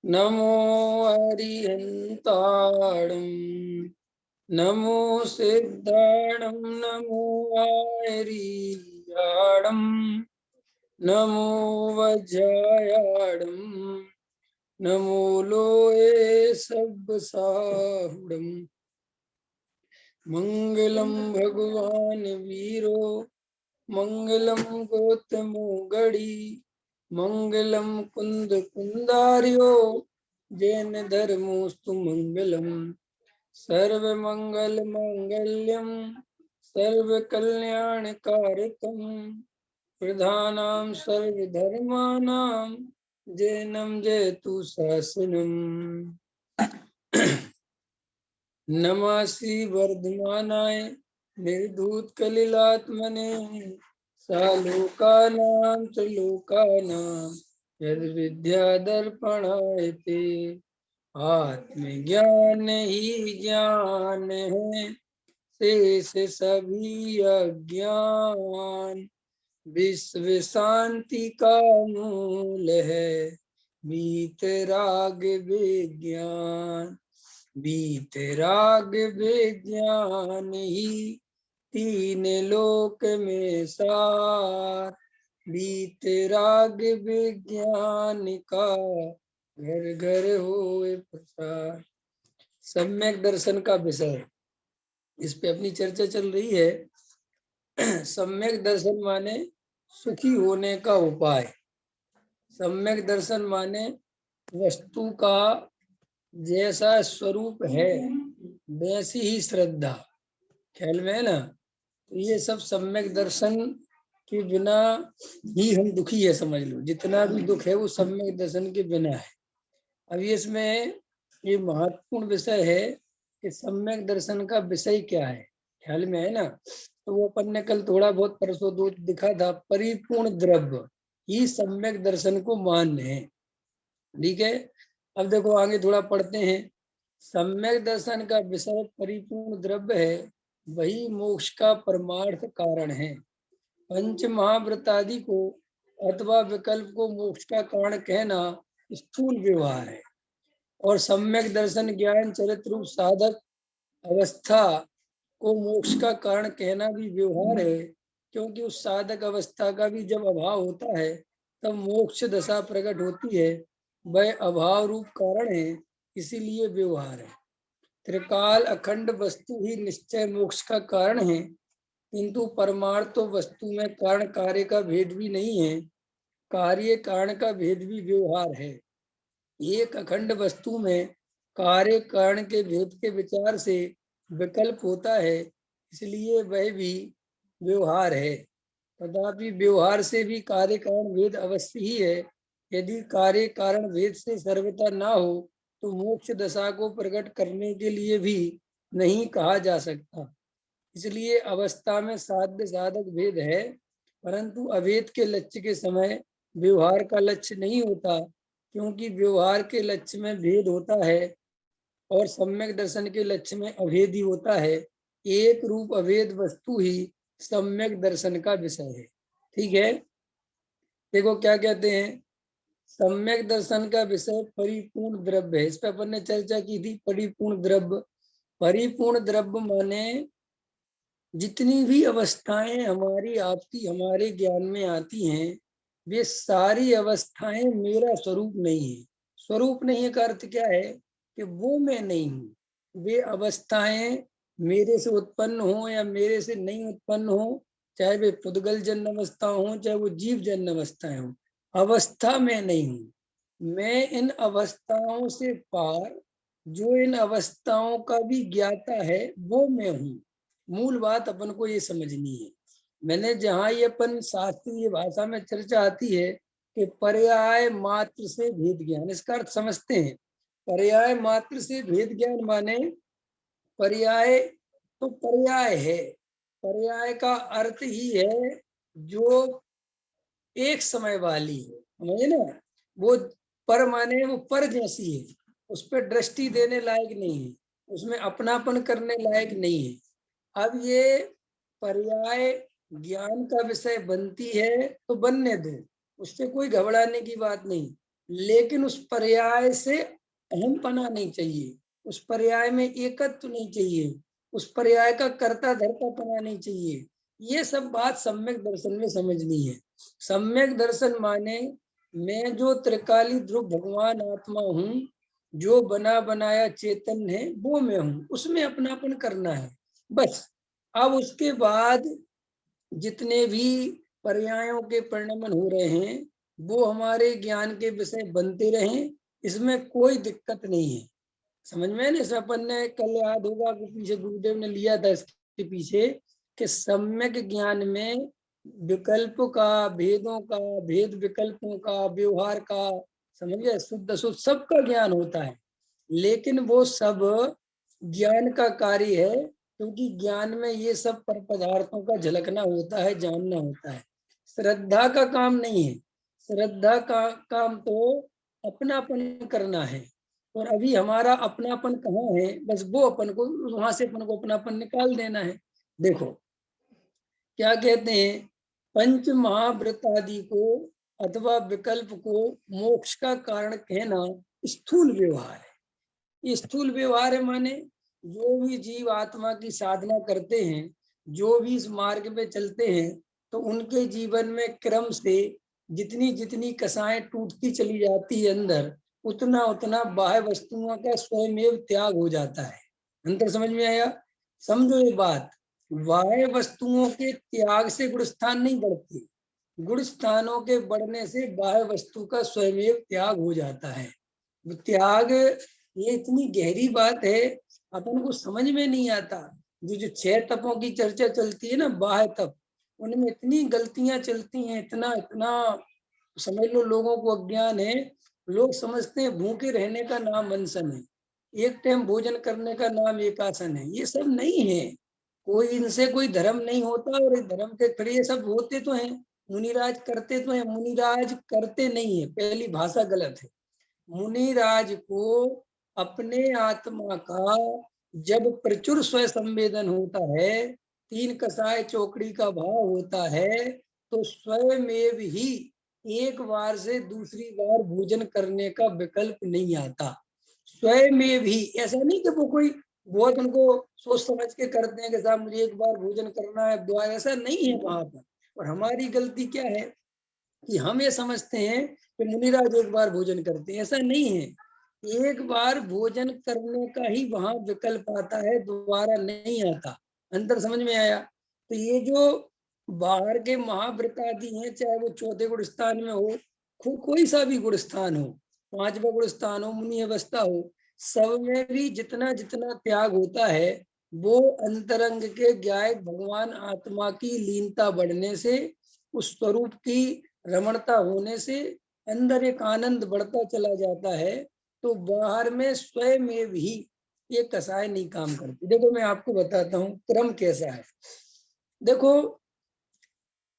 नमो अरिहन्ताणं नमो सिद्धाणं नमो आयर्याणं नमो वज्रायाणं नमो लोये सब्बसाहुडम् मंगलम भगवान वीरो मंगलम गौतमो गढ़ी मंगलम कुंद कुंदार्यो जैन धर्मोस्तु मंगलम सर्व मंगल मांगल्यम सर्व कल्याण कारकम प्रधानां सर्व धर्मानां जैनम जयतु शासनम। नमासि वर्धमानाय निर्धूत कलिलात्मने सालोकानां च लोकानां यद विद्या दर्पणाय ते आत्मज्ञान ही ज्ञान है शेष सभी अज्ञान विश्व शांति का मूल है वीतराग विज्ञान वीतराग विज्ञान ही तीन लोक में सार वीतराग विज्ञान का घर घर होए प्रसार। सम्यक दर्शन का विषय, इस पे अपनी चर्चा चल रही है। सम्यक दर्शन माने सुखी होने का उपाय। सम्यक दर्शन माने वस्तु का जैसा स्वरूप है वैसी ही श्रद्धा। ख्याल में है ना? तो ये सब सम्यक दर्शन के बिना ही हम दुखी है, समझ लो। जितना भी दुख है वो सम्यक दर्शन के बिना है। अब इसमें ये महत्वपूर्ण विषय है कि सम्यक दर्शन का विषय क्या है। ख्याल में है ना? तो वो अपन ने कल थोड़ा बहुत परसों दो दिखा था, परिपूर्ण द्रव्य ही सम्यक दर्शन को मान्य है। ठीक है, अब देखो आगे थोड़ा पढ़ते हैं। सम्यक दर्शन का विषय परिपूर्ण द्रव्य है, वही मोक्ष का परमार्थ कारण है। पंच महाव्रतादि को अथवा विकल्प को मोक्ष का कारण कहना स्थूल व्यवहार है, और सम्यक दर्शन ज्ञान चरित्र रूप साधक अवस्था को मोक्ष का कारण कहना भी व्यवहार है, क्योंकि उस साधक अवस्था का भी जब अभाव होता है तब मोक्ष दशा प्रकट होती है। वह अभाव रूप कारण है, इसीलिए व्यवहार है। त्रिकाल अखंड वस्तु ही निश्चय मोक्ष का कारण है, किंतु परमार्थ तो वस्तु में कारण कार्य का भेद भी नहीं है, कार्य कारण का भेद भी व्यवहार है। एक अखंड वस्तु में कार्य कारण के भेद के विचार से विकल्प होता है, इसलिए वह भी व्यवहार है। तथापि व्यवहार से भी कार्य कारण भेद अवश्य ही है। यदि कार्य कारण भेद से सर्वथा ना हो तो मोक्ष दशा को प्रकट करने के लिए भी नहीं कहा जा सकता। इसलिए अवस्था में साध्य साधक भेद है, परंतु अभेद के लक्ष्य के समय व्यवहार का लक्ष्य नहीं होता, क्योंकि व्यवहार के लक्ष्य में भेद होता है और सम्यक दर्शन के लक्ष्य में अभेद ही होता है। एक रूप अभेद वस्तु ही सम्यक दर्शन का विषय है। ठीक है, देखो क्या कहते हैं। सम्यक दर्शन का विषय परिपूर्ण द्रव्य है। इस पर अपन ने चर्चा की थी। परिपूर्ण द्रव्य, परिपूर्ण द्रव्य माने जितनी भी अवस्थाएं हमारी आपकी हमारे ज्ञान में आती हैं, वे सारी अवस्थाएं मेरा स्वरूप नहीं है। स्वरूप नहीं का अर्थ क्या है कि वो मैं नहीं हूँ। वे अवस्थाएं मेरे से उत्पन्न हो या मेरे से नहीं उत्पन्न हो, चाहे वे पुद्गल जन्म अवस्था हो चाहे वो जीव जन्म अवस्थाएं हो, अवस्था मैं नहीं हूँ। मैं इन अवस्थाओं से पार, जो इन अवस्थाओं का भी ज्ञाता है, वो मैं हूँ। मूल बात अपन को ये समझनी है। मैंने जहाँ ये अपन शास्त्रीय भाषा में चर्चा आती है कि पर्याय मात्र से भेद ज्ञान, इसका अर्थ समझते हैं। पर्याय मात्र से भेद ज्ञान माने पर्याय तो पर्याय है, पर्याय का अर्थ ही है जो एक समय वाली है, समझे ना? वो पर माने वो पर जैसी है, उस पर दृष्टि देने लायक नहीं है, उसमें अपनापन करने लायक नहीं है। अब ये पर्याय ज्ञान का विषय बनती है तो बनने दो, उससे कोई घबराने की बात नहीं। लेकिन उस पर्याय से अहमपना नहीं चाहिए, उस पर्याय में एकत्व नहीं चाहिए, उस पर्याय का कर्ता धर्तापना नहीं चाहिए। ये सब बात सम्यक दर्शन में समझनी है। सम्यक दर्शन माने मैं जो त्रिकाली ध्रुव भगवान आत्मा हूँ, जो बना बनाया चेतन है वो मैं हूँ, उसमें अपनापन करना है बस। अब उसके बाद जितने भी पर्यायों के परिणमन हो रहे हैं वो हमारे ज्ञान के विषय बनते रहें, इसमें कोई दिक्कत नहीं है। समझ में नहीं? अपन ने कल याद होगा कि पीछे गुरुदेव ने लिया था इसके पीछे कि सम्यक ज्ञान में विकल्प का, भेदों का, भेद विकल्पों का, व्यवहार का, समझ गए, शुद्ध शुद्ध सबका ज्ञान होता है। लेकिन वो सब ज्ञान का कार्य है, क्योंकि ज्ञान में ये सब पर पदार्थों का झलकना होता है, जानना होता है। श्रद्धा का काम नहीं है। श्रद्धा का काम तो अपनापन करना है, और अभी हमारा अपनापन कहाँ है, बस वो अपन को वहां से अपन को अपनापन निकाल देना है। देखो क्या कहते हैं, पंच महाव्रत आदि को अथवा विकल्प को मोक्ष का कारण कहना स्थूल व्यवहार है। ये स्थूल व्यवहार है, माने जो भी जीव आत्मा की साधना करते हैं, जो भी इस मार्ग पे चलते हैं, तो उनके जीवन में क्रम से जितनी जितनी कसाएं टूटती चली जाती है अंदर, उतना उतना बाह्य वस्तुओं का स्वयमेव त्याग हो जाता है। अंतर समझ में आया? समझो ये बात, बाह्य वस्तुओं के त्याग से गुण स्थान नहीं बढ़ते, गुण स्थानों के बढ़ने से बाह्य वस्तु का स्वयमेव त्याग हो जाता है। त्याग ये इतनी गहरी बात है, अपन को समझ में नहीं आता। जो 6 तपों की चर्चा चलती है ना, बाह्य तप, उनमें इतनी गलतियां चलती हैं, इतना इतना समझ लो लोगों को अज्ञान है। लोग समझते हैं भूखे रहने का नाम अनशन है, एक टाइम भोजन करने का नाम एकासन है। ये सब नहीं है, कोई इनसे कोई धर्म नहीं होता, और धर्म के फिर ये सब होते तो हैं, मुनिराज करते तो हैं, मुनिराज करते नहीं है, पहली भाषा गलत है। मुनिराज को अपने आत्मा का जब प्रचुर स्व संवेदन होता है, 3 कसाय चौकड़ी का भाव होता है, तो स्वयं ही एक बार से दूसरी बार भोजन करने का विकल्प नहीं आता। स्वयं भी, ऐसा नहीं कि वो कोई बहुत उनको सोच समझ के करते हैं कि साहब मुझे एक बार भोजन करना है, द्वार, ऐसा नहीं है वहां पर। और हमारी गलती क्या है कि हम ये समझते हैं कि मुनिराज एक बार भोजन करते हैं, ऐसा नहीं है। एक बार भोजन करने का ही वहां विकल्प आता है, दोबारा नहीं आता। अंतर समझ में आया? तो ये जो बाहर के महाव्रत आदि हैं, चाहे वो 4थे गुण स्थान में हो, कोई सा भी गुण स्थान हो, 5वां गुण स्थान हो, मुनि अवस्था हो, सब में भी जितना जितना त्याग होता है, वो अंतरंग के ज्ञायक भगवान आत्मा की लीनता बढ़ने से, उस स्वरूप की रमणता होने से अंदर एक आनंद बढ़ता चला जाता है। तो बाहर में स्वयं में भी ये कसाय नहीं काम करती। देखो मैं आपको बताता हूँ क्रम कैसा है। देखो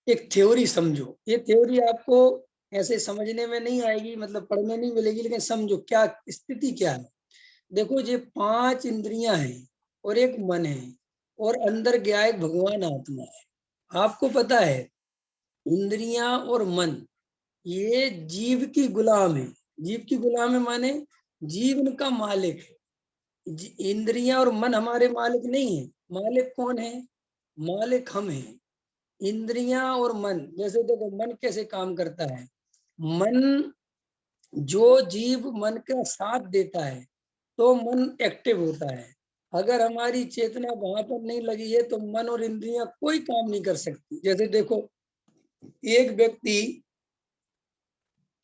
एक थ्योरी समझो, ये थ्योरी आपको ऐसे समझने में नहीं आएगी, मतलब पढ़ने नहीं मिलेगी, लेकिन समझो क्या स्थिति क्या है। देखो ये 5 इंद्रियां हैं और एक मन है, और अंदर गया एक भगवान आत्मा है। आपको पता है इंद्रियां और मन ये जीव की गुलाम है। जीव की गुलाम है माने जीव इनका मालिक है। इंद्रियां और मन हमारे मालिक नहीं है। मालिक कौन है? मालिक हम हैं। इंद्रियां और मन, जैसे देखो मन कैसे काम करता है। मन, जो जीव मन का साथ देता है तो मन एक्टिव होता है। अगर हमारी चेतना वहां पर नहीं लगी है तो मन और इंद्रियां कोई काम नहीं कर सकती। जैसे देखो एक व्यक्ति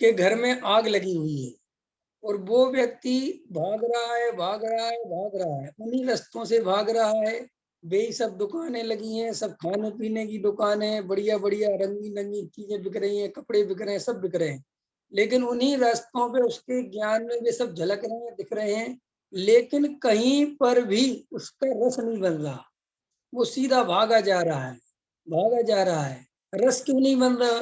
के घर में आग लगी हुई है, और वो व्यक्ति भाग रहा है, भाग रहा है, भाग रहा है, उन्हीं रास्तों से भाग रहा है। वे सब दुकानें लगी हैं, सब खाने पीने की दुकानें, बढ़िया बढ़िया रंगीन रंगीन चीजें बिक रही हैं, कपड़े बिक रहे हैं, सब बिक रहे हैं। लेकिन उन्हीं रास्तों पे उसके ज्ञान में वे सब झलक रहे हैं, दिख रहे हैं, लेकिन कहीं पर भी उसका रस नहीं बन रहा। वो सीधा भागा जा रहा है, भागा जा रहा है। रस क्यों नहीं बन रहा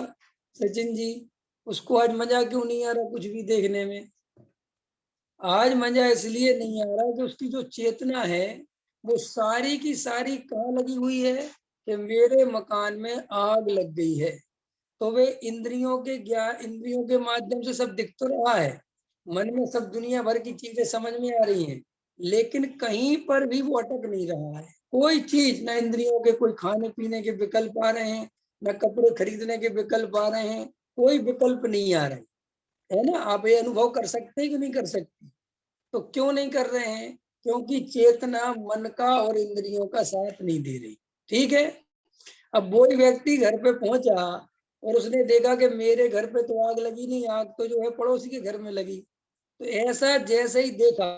सचिन जी? उसको आज मजा क्यों नहीं आ रहा कुछ भी देखने में? आज मजा इसलिए नहीं आ रहा कि उसकी जो चेतना है वो सारी की सारी कहाँ लगी हुई है कि मेरे मकान में आग लग गई है। तो वे इंद्रियों के ज्ञान, इंद्रियों के माध्यम से सब दिख तो रहा है, मन में सब दुनिया भर की चीजें समझ में आ रही हैं, लेकिन कहीं पर भी वो अटक नहीं रहा है। कोई चीज, ना इंद्रियों के कोई खाने पीने के विकल्प आ रहे हैं, ना कपड़े खरीदने के विकल्प आ रहे हैं, कोई विकल्प नहीं आ रहे, है ना। आप ये अनुभव कर सकते हैं कि नहीं कर सकते? तो क्यों नहीं कर रहे हैं? क्योंकि चेतना मन का और इंद्रियों का साथ नहीं दे रही। ठीक है। अब वही व्यक्ति घर पे पहुंचा और उसने देखा कि मेरे घर पे तो आग लगी नहीं, आग तो जो है पड़ोसी के घर में लगी। तो ऐसा जैसे ही देखा,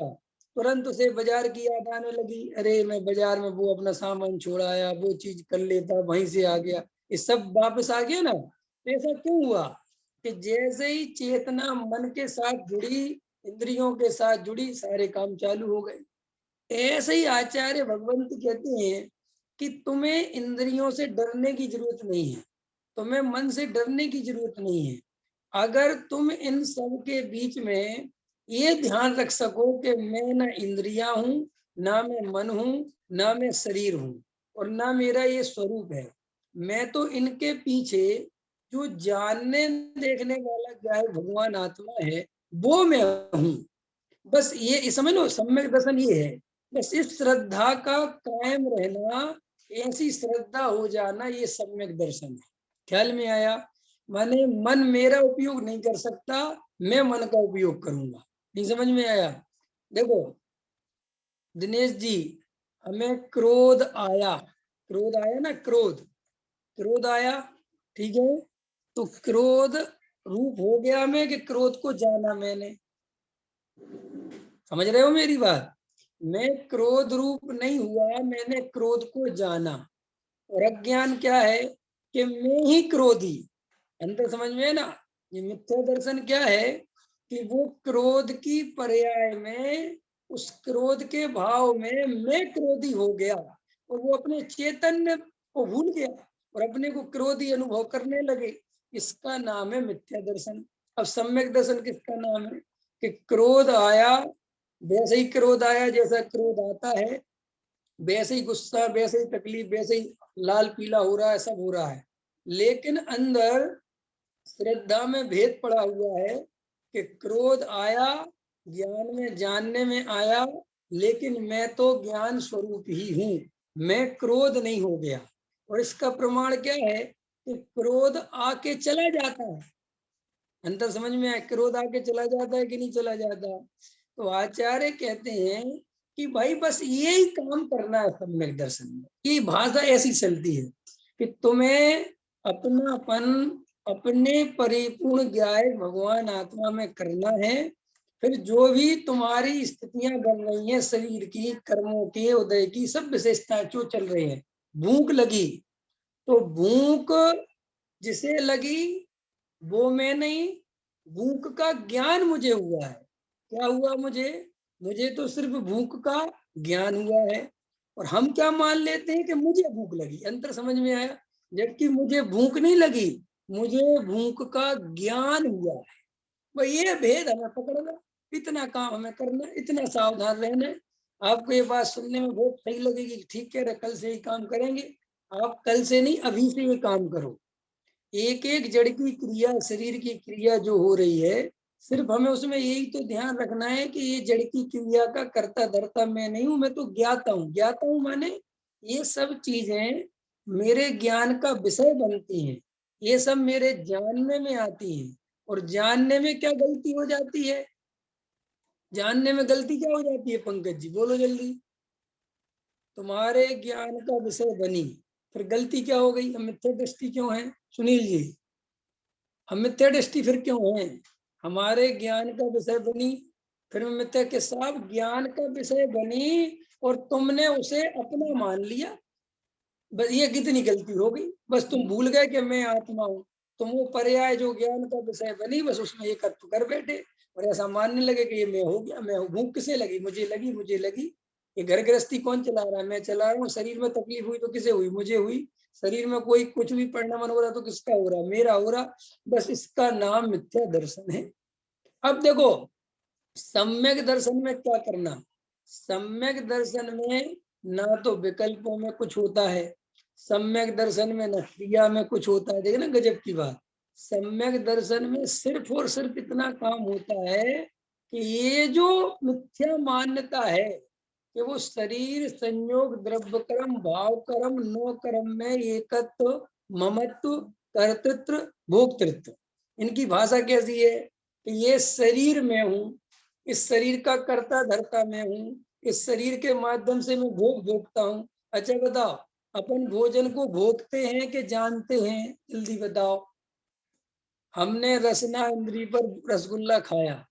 तुरंत उसे बाजार की याद आने लगी। अरे मैं बाजार में वो अपना सामान छोड़ आया, वो चीज कर लेता, वहीं से आ गया, ये सब वापस आ गया ना। तो ऐसा क्यों हुआ कि जैसे ही चेतना मन के साथ जुड़ी, इंद्रियों के साथ जुड़ी, सारे काम चालू हो गए। ऐसे ही आचार्य भगवंत कहते हैं कि तुम्हें इंद्रियों से डरने की जरूरत नहीं है, तुम्हें मन से डरने की जरूरत नहीं है। अगर तुम इन सब के बीच में ये ध्यान रख सको कि मैं ना इंद्रिया हूं, ना मैं मन हूं, ना मैं शरीर हूं, और ना मेरा ये स्वरूप है, मैं तो इनके पीछे जो जानने देखने वाला क्या है, भगवान आत्मा है, वो मैं हूं। बस ये समझ लो, सम्यक दर्शन ये है। बस इस श्रद्धा का कायम रहना, ऐसी श्रद्धा हो जाना, ये सम्यक दर्शन है। ख्याल में आया? माने मन मेरा उपयोग नहीं कर सकता, मैं मन का उपयोग करूंगा। नहीं समझ में आया? देखो दिनेश जी, हमें क्रोध आया, क्रोध आया ना, क्रोध, क्रोध आया, ठीक है। तो क्रोध रूप हो गया मैं कि क्रोध को जाना मैंने। समझ रहे हो मेरी बात? मैं क्रोध रूप नहीं हुआ, मैंने क्रोध को जाना। और अज्ञान क्या है कि मैं ही क्रोधी। अंतर समझ में है ना? ये मिथ्या दर्शन क्या है कि वो क्रोध की पर्याय में, उस क्रोध के भाव में मैं क्रोधी हो गया, और वो अपने चैतन्य को भूल गया और अपने को क्रोधी अनुभव करने लगे। इसका नाम है मिथ्या दर्शन। अब सम्यक दर्शन किसका नाम है कि क्रोध आया, वैसे ही क्रोध आया, जैसा क्रोध आता है वैसे ही गुस्सा, वैसे ही तकलीफ, वैसे ही लाल पीला हो रहा है, सब हो रहा है। लेकिन अंदर श्रद्धा में भेद पड़ा हुआ है कि क्रोध आया, ज्ञान में जानने में आया, लेकिन मैं तो ज्ञान स्वरूप ही हूँ, मैं क्रोध नहीं हो गया। और इसका प्रमाण क्या है कि क्रोध आके चला जाता है। अंतर समझ में आया? क्रोध आके चला जाता है कि नहीं चला जाता? तो आचार्य कहते हैं कि भाई बस यही काम करना है सम्यक दर्शन में। ये भाषा ऐसी चलती है कि तुम्हें अपनापन अपने परिपूर्ण ज्ञायक भगवान आत्मा में करना है। फिर जो भी तुम्हारी स्थितियां बन रही हैं, शरीर की, कर्मों के उदय की, सब विशेषताएं जो चल रही हैं, भूख लगी तो भूख जिसे लगी वो मैं नहीं, भूख का ज्ञान मुझे हुआ है। क्या हुआ मुझे? मुझे तो सिर्फ भूख का ज्ञान हुआ है। और हम क्या मान लेते हैं कि मुझे भूख लगी। अंतर समझ में आया? जबकि मुझे भूख नहीं लगी, मुझे भूख का ज्ञान हुआ है। भाई ये भेद हमें पकड़ना, इतना काम हमें करना, इतना सावधान रहना है। आपको ये बात सुनने में बहुत सही लगेगी, ठीक है कल से ही काम करेंगे। आप कल से नहीं, अभी से ये काम करो। एक एक जड़ की क्रिया, शरीर की क्रिया जो हो रही है, सिर्फ हमें उसमें यही तो ध्यान रखना है कि ये जड़ की क्रिया का कर्ता धर्ता मैं नहीं हूं, मैं तो ज्ञाता हूँ। ज्ञाता हूँ माने ये सब चीजें मेरे ज्ञान का विषय बनती हैं, ये सब मेरे जानने में आती हैं। और जानने में क्या गलती हो जाती है? जानने में गलती क्या हो जाती है पंकज जी, बोलो जल्दी। तुम्हारे ज्ञान का विषय बनी, फिर गलती क्या हो गई? हम मिथ्या दृष्टि क्यों है सुनील जी? हम मिथ्या दृष्टि फिर क्यों है? हमारे ज्ञान का विषय बनी, फिर मिथ्या के साथ ज्ञान का विषय बनी, और तुमने उसे अपना मान लिया। बस ये कितनी गलती हो गई? बस तुम भूल गए कि मैं आत्मा हूँ। तुम वो पर्याय जो ज्ञान का विषय बनी, बस उसमें एकत्व कर बैठे और ऐसा मानने लगे कि ये मैं हो गया, मैं हूँ। भूख किसे लगी? मुझे लगी, मुझे लगी। ये घर गृहस्थी कौन चला रहा है? मैं चला रहा हूँ। शरीर में तकलीफ हुई तो किसे हुई? मुझे हुई। शरीर में कोई कुछ भी परिणाम हो रहा तो किसका हो रहा? मेरा हो रहा। बस इसका नाम मिथ्या दर्शन है। अब देखो सम्यक दर्शन में क्या करना। सम्यक दर्शन में ना तो विकल्पों में कुछ होता है, सम्यक दर्शन में न क्रिया में कुछ होता है। देखना गजब की बात, सम्यक दर्शन में सिर्फ और सिर्फ इतना काम होता है कि ये जो मिथ्या मान्यता है कि वो शरीर, संयोग, द्रव्य कर्म, भाव कर्म, नो कर्म में एकत्व, ममत्व, कर्तृत्व, भोक्तृत्व, इनकी भाषा कैसी है कि ये शरीर में हूँ, इस शरीर का कर्ता धर्ता मैं हूँ, इस शरीर के माध्यम से मैं भोग भोगता हूँ। अच्छा बताओ, अपन भोजन को भोगते हैं कि जानते हैं? जल्दी बताओ। हमने रसना इंद्री पर रसगुल्ला खाया,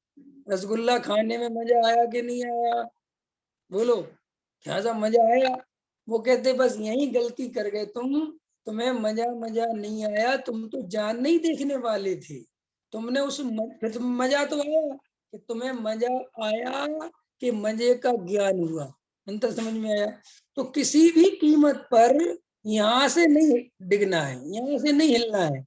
रसगुल्ला खाने में मजा आया कि नहीं आया? बोलो, क्या सा मजा आया? वो कहते बस यही गलती कर गए तुम, तुम्हें मजा मजा नहीं आया, तुम तो जान नहीं देखने वाले थे। तुमने फिर मजा तो आया कि तुम्हें मजा आया कि मजे का ज्ञान हुआ। अंतर समझ में आया? तो किसी भी कीमत पर यहाँ से नहीं डिगना है, यहाँ से नहीं हिलना है,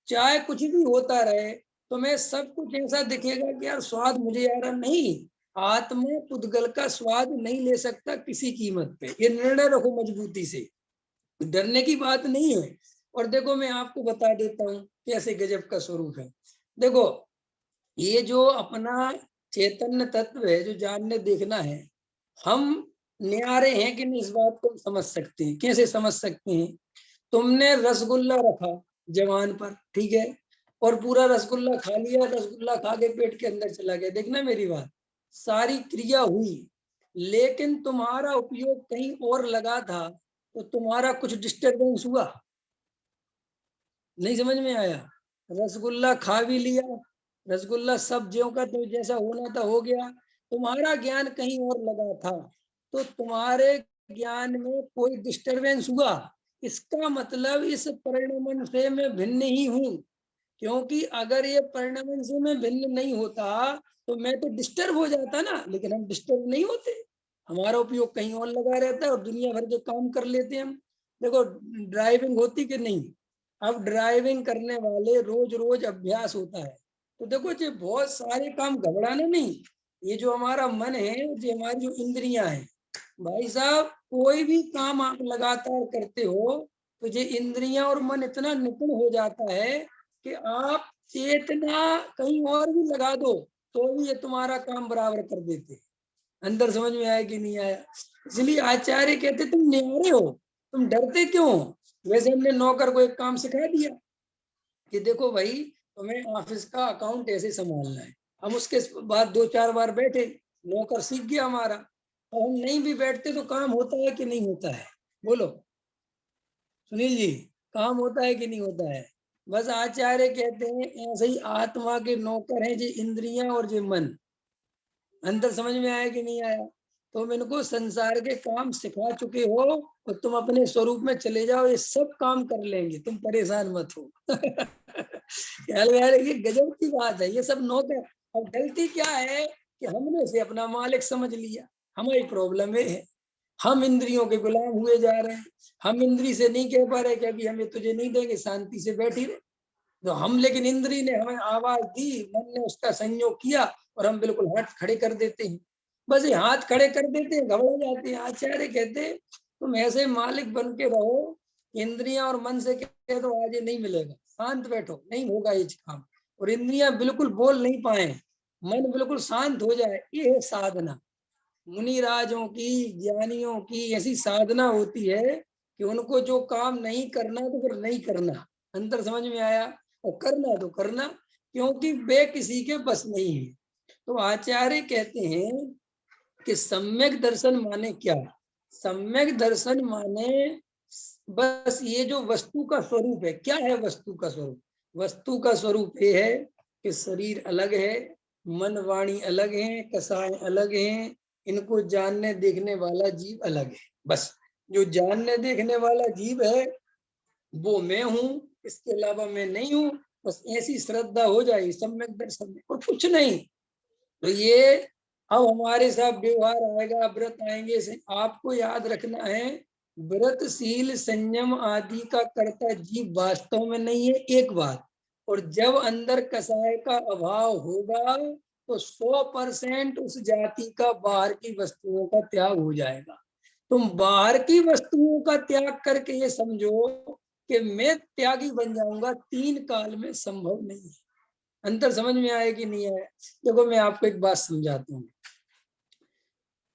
चाहे कुछ भी होता रहे। तुम्हें सब कुछ ऐसा दिखेगा कि यार स्वाद मुझे आ रहा नहीं, आत्मा पुद्गल का स्वाद नहीं ले सकता किसी कीमत पे। ये निर्णय रखो मजबूती से, डरने की बात नहीं है। और देखो मैं आपको बता देता हूँ कैसे गजब का स्वरूप है। देखो, ये जो अपना चैतन्य तत्व है, जो जानने देखना है, हम न्यारे हैं कि नहीं इस बात को समझ सकते हैं। कैसे समझ सकते हैं? तुमने रसगुल्ला रखा जवान पर, ठीक है, और पूरा रसगुल्ला खा लिया, रसगुल्ला खा के पेट के अंदर चला गया। देखना मेरी बात, सारी क्रिया हुई, लेकिन तुम्हारा उपयोग कहीं और लगा था, तो तुम्हारा कुछ डिस्टरबेंस हुआ? नहीं समझ में आया? रसगुल्ला खा भी लिया, रसगुल्ला सब ज्यों का तो जैसा होना था हो गया, तुम्हारा ज्ञान कहीं और लगा था, तो तुम्हारे ज्ञान में कोई डिस्टरबेंस हुआ? इसका मतलब इस परिणमन से मैं भिन्न ही हूँ, क्योंकि अगर ये परिणमन से मैं भिन्न नहीं होता तो मैं तो डिस्टर्ब हो जाता ना, लेकिन हम डिस्टर्ब नहीं होते, हमारा उपयोग कहीं और लगा रहता है और दुनिया भर के काम कर लेते हैं हम। देखो, ड्राइविंग होती कि नहीं? अब ड्राइविंग करने वाले रोज रोज अभ्यास होता है, तो देखो ये बहुत सारे काम, घबराना नहीं। ये जो हमारा मन है, ये हमारी जो इंद्रियां हैं, भाई साहब, कोई भी काम आप लगातार करते हो तो ये इंद्रियां और मन इतना निपुण हो जाता है कि आप चेतना कहीं और भी लगा दो तो भी ये तुम्हारा काम बराबर कर देते। अंदर समझ में आया कि नहीं आया? इसलिए आचार्य कहते तुम न्यारे हो, तुम डरते क्यों हो? वैसे हमने नौकर को एक काम सिखा दिया कि देखो भाई, तुम्हें ऑफिस का अकाउंट ऐसे संभालना है। हम उसके बाद 2-4 बार बैठे, नौकर सीख गया हमारा। और हम नहीं भी बैठते तो काम होता है कि नहीं होता है? बोलो सुनील जी, काम होता है कि नहीं होता है? बस आचार्य कहते हैं ऐसे ही आत्मा के नौकर हैं जी इंद्रियां और जी मन। अंदर समझ में आया कि नहीं आया? तुम इनको संसार के काम सिखा चुके हो, और तुम अपने स्वरूप में चले जाओ, ये सब काम कर लेंगे, तुम परेशान मत हो। यार ये गजब की बात है, ये सब नौकर। अब गलती क्या है कि हमने से अपना मालिक समझ लिया, हमारी प्रॉब्लम है, हम इंद्रियों के गुलाम हुए जा रहे हैं। हम इंद्री से नहीं कह पा रहे कि अभी हमें तुझे नहीं देंगे, शांति से बैठी रहे। तो हम, लेकिन इंद्री ने हमें आवाज दी, मन ने उसका संयोग किया, और हम बिल्कुल हाथ खड़े कर देते हैं। बस ये हाथ खड़े कर देते हैं, घबरा जाते हैं। आचार्य कहते हैं तुम ऐसे मालिक बन के रहो, इंद्रियां और मन से कह दो आज ये नहीं मिलेगा, शांत बैठो, नहीं होगा ये काम, और इंद्रियां बिल्कुल बोल नहीं पाए, मन बिल्कुल शांत हो जाए, ये है साधना। मुनि राजों की, ज्ञानियों की ऐसी साधना होती है कि उनको जो काम नहीं करना तो फिर नहीं करना। अंतर समझ में आया? और करना तो करना, क्योंकि वे किसी के बस नहीं है। तो आचार्य कहते हैं कि सम्यक दर्शन माने क्या? सम्यक दर्शन माने बस ये जो वस्तु का स्वरूप है। क्या है वस्तु का स्वरूप? वस्तु का स्वरूप ये है कि शरीर अलग है, मन वाणी अलग है, कसाय अलग हैं, इनको जानने देखने वाला जीव अलग है। बस जो जानने देखने वाला जीव है वो मैं हूँ, इसके अलावा मैं नहीं हूँ। बस ऐसी श्रद्धा हो जाए सम्यक दर्शन में, और कुछ नहीं। तो ये अब हमारे साथ व्यवहार आएगा, व्रत आएंगे, आपको याद रखना है, व्रतशील संयम आदि का कर्ता जीव वास्तव में नहीं है, एक बात। और जब अंदर कसाय का अभाव होगा तो 100% उस जाति का बाहर की वस्तुओं का त्याग हो जाएगा। तुम बाहर की वस्तुओं का त्याग करके ये समझो कि मैं त्यागी बन जाऊंगा 3 काल में संभव नहीं है। अंतर समझ में आया कि नहीं आया? देखो मैं आपको एक बात समझाता हूँ।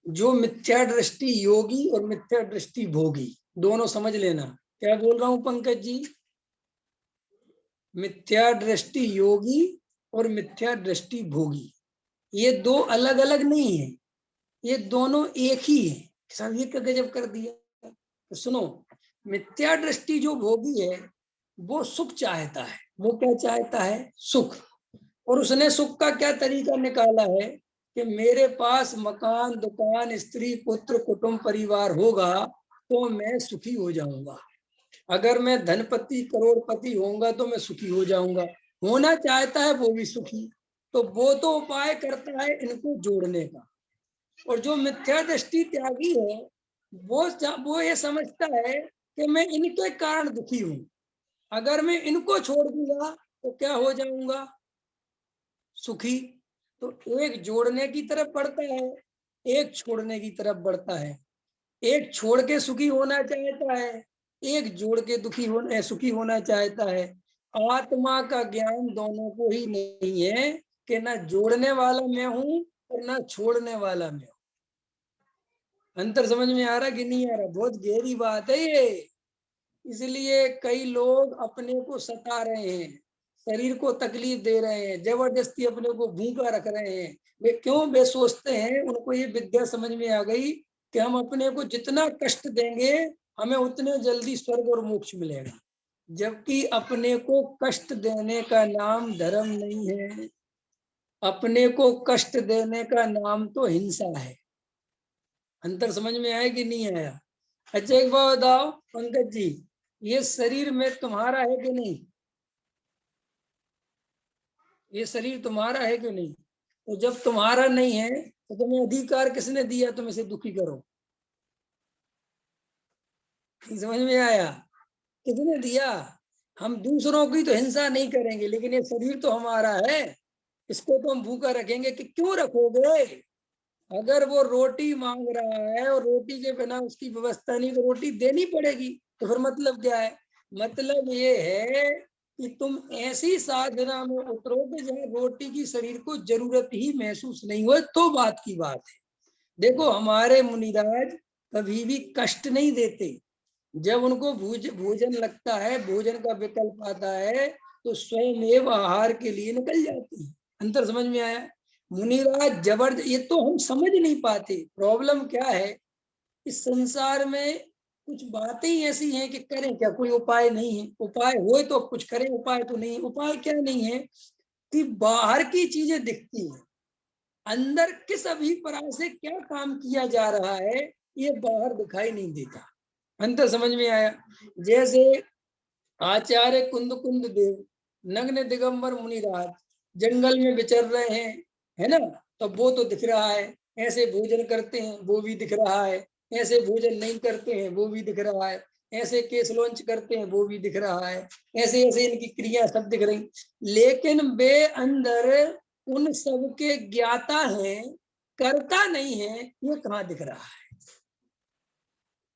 जो मिथ्या दृष्टि योगी और मिथ्या दृष्टि भोगी, दोनों समझ लेना। क्या बोल रहा हूं पंकज जी? मिथ्या दृष्टि योगी और मिथ्या दृष्टि भोगी, ये दो अलग अलग नहीं है, ये दोनों एक ही है। सब ये क्या गजब कर दिया। तो सुनो, मिथ्या दृष्टि जो भोगी है वो सुख चाहता है। वो क्या चाहता है? सुख। और उसने सुख का क्या तरीका निकाला है कि मेरे पास मकान, दुकान, स्त्री, पुत्र, कुटुंब, परिवार होगा तो मैं सुखी हो जाऊंगा। अगर मैं धनपति, करोड़पति होऊंगा तो मैं सुखी हो जाऊंगा। होना चाहता है वो भी सुखी। तो वो तो उपाय करता है इनको जोड़ने का। और जो मिथ्या दृष्टि त्यागी है वो ये समझता है कि मैं इनके कारण दुखी हूं, अगर मैं इनको छोड़ दूंगा तो क्या हो जाऊंगा? सुखी। तो एक जोड़ने की तरफ बढ़ता है, एक छोड़ने की तरफ बढ़ता है। एक छोड़ के सुखी होना चाहता है, एक जोड़ के सुखी होना चाहता है। आत्मा का ज्ञान दोनों को ही नहीं है कि ना जोड़ने वाला मैं हूं और ना छोड़ने वाला मैं हूं। अंतर समझ में आ रहा कि नहीं आ रहा? बहुत गहरी बात है ये। इसलिए कई लोग अपने को सता रहे हैं, शरीर को तकलीफ दे रहे हैं, जबरदस्ती अपने को भूखा रख रहे हैं। वे क्यों? वे सोचते हैं, उनको ये विद्या समझ में आ गई कि हम अपने को जितना कष्ट देंगे हमें उतने जल्दी स्वर्ग और मोक्ष मिलेगा। जबकि अपने को कष्ट देने का नाम धर्म नहीं है, अपने को कष्ट देने का नाम तो हिंसा है। अंतर समझ में आया कि नहीं आया? अच्छा एक बात बताओ पंकज जी, ये शरीर में तुम्हारा है कि नहीं? ये शरीर तुम्हारा है कि नहीं? तो जब तुम्हारा नहीं है तो तुम्हें अधिकार किसने दिया तुम इसे दुखी करो? समझ में आया? किसने दिया? हम दूसरों की तो हिंसा नहीं करेंगे, लेकिन ये शरीर तो हमारा है, इसको तो हम भूखा रखेंगे। कि क्यों रखोगे? अगर वो रोटी मांग रहा है और रोटी के बिना उसकी व्यवस्था नहीं तो रोटी देनी पड़ेगी। तो फिर मतलब क्या है? मतलब ये है कि तुम ऐसी साधना में उतरो कि जहाँ रोटी की शरीर को जरूरत ही महसूस नहीं हो, तो बात की बात है। देखो हमारे मुनिराज कभी भी कष्ट नहीं देते। जब उनको भोजन लगता है, भोजन का विकल्प आता है, तो स्वयं आहार के लिए निकल जाती है। अंतर समझ में आया? मुनिराज जबरदस्त, ये तो हम समझ नहीं पाते। प्रॉब्लम क्या है? इस संसार में कुछ बातें ही ऐसी हैं कि करें क्या, कोई उपाय नहीं है। उपाय हो तो कुछ करें, उपाय तो नहीं। उपाय क्या नहीं है कि बाहर की चीजें दिखती हैं, अंदर किस अभिप्राय से क्या काम किया जा रहा है ये बाहर दिखाई नहीं देता। अंतर समझ में आया? जैसे आचार्य कुंद कुंद देव, नग्न दिगंबर मुनिराज जंगल में विचर रहे हैं, है ना? तो वो तो दिख रहा है। ऐसे भोजन करते हैं वो भी दिख रहा है, ऐसे भोजन नहीं करते हैं वो भी दिख रहा है, ऐसे केस लॉन्च करते हैं वो भी दिख रहा है, ऐसे ऐसे इनकी क्रिया सब दिख रही। लेकिन वे अंदर उन सब के ज्ञाता हैं, करता नहीं है, ये कहाँ दिख रहा है?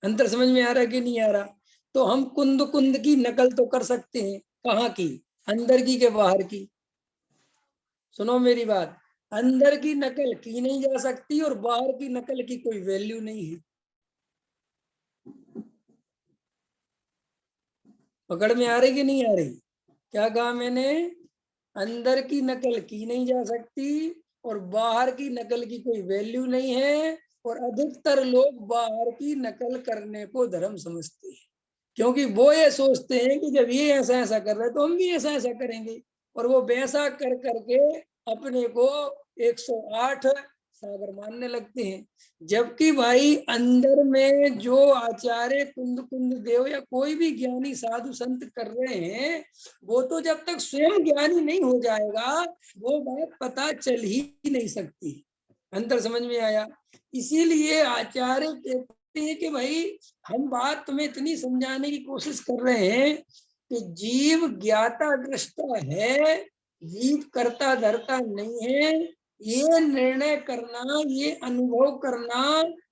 अंतर समझ में आ रहा है कि नहीं आ रहा? तो हम कुंद कुंद की नकल तो कर सकते हैं, कहाँ की? अंदर की के बाहर की? सुनो मेरी बात, अंदर की नकल की नहीं जा सकती और बाहर की नकल की कोई वैल्यू नहीं है। पकड़ में आ रही कि नहीं आ रही? क्या कहा मैंने? अंदर की नकल की नहीं जा सकती और बाहर की नकल की कोई वैल्यू नहीं है। और अधिकतर लोग बाहर की नकल करने को धर्म समझते हैं, क्योंकि वो ये सोचते हैं कि जब ये ऐसा ऐसा कर रहे हैं तो हम भी ऐसा ऐसा करेंगे। और वो वैसा कर करके अपने को 108 सागर मानने लगते हैं। जबकि भाई अंदर में जो आचार्य कुंद कुंद देव या कोई भी ज्ञानी साधु संत कर रहे हैं, वो तो जब तक स्वयं ज्ञानी नहीं हो जाएगा वो बात पता चल ही नहीं सकती। अंतर समझ में आया? इसीलिए आचार्य कहते हैं कि भाई हम बात तुम्हें इतनी समझाने की कोशिश कर रहे हैं कि जीव ज्ञाता दृष्टा है, जीव करता धरता नहीं है। ये निर्णय करना, ये अनुभव करना,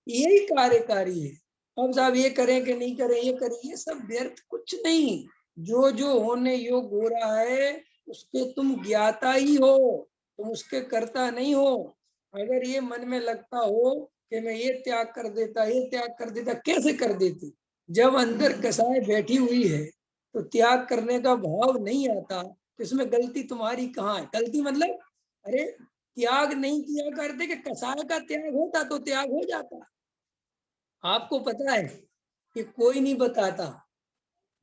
यही कार्यकारी है। अब साहब ये करें कि नहीं करें, ये करें, ये सब व्यर्थ, कुछ नहीं। जो जो होने योग हो रहा है उसके तुम ज्ञाता ही हो, तुम उसके कर्ता नहीं हो। अगर ये मन में लगता हो कि मैं ये त्याग कर देता, ये त्याग कर देता, कैसे कर देते? जब अंदर कसाय बैठी हुई है तो त्याग करने का भाव नहीं आता, तो इसमें गलती तुम्हारी कहाँ है? गलती मतलब, अरे त्याग नहीं किया करते कि कसाय का त्याग होता तो त्याग हो जाता। आपको पता है कि कोई नहीं बताता,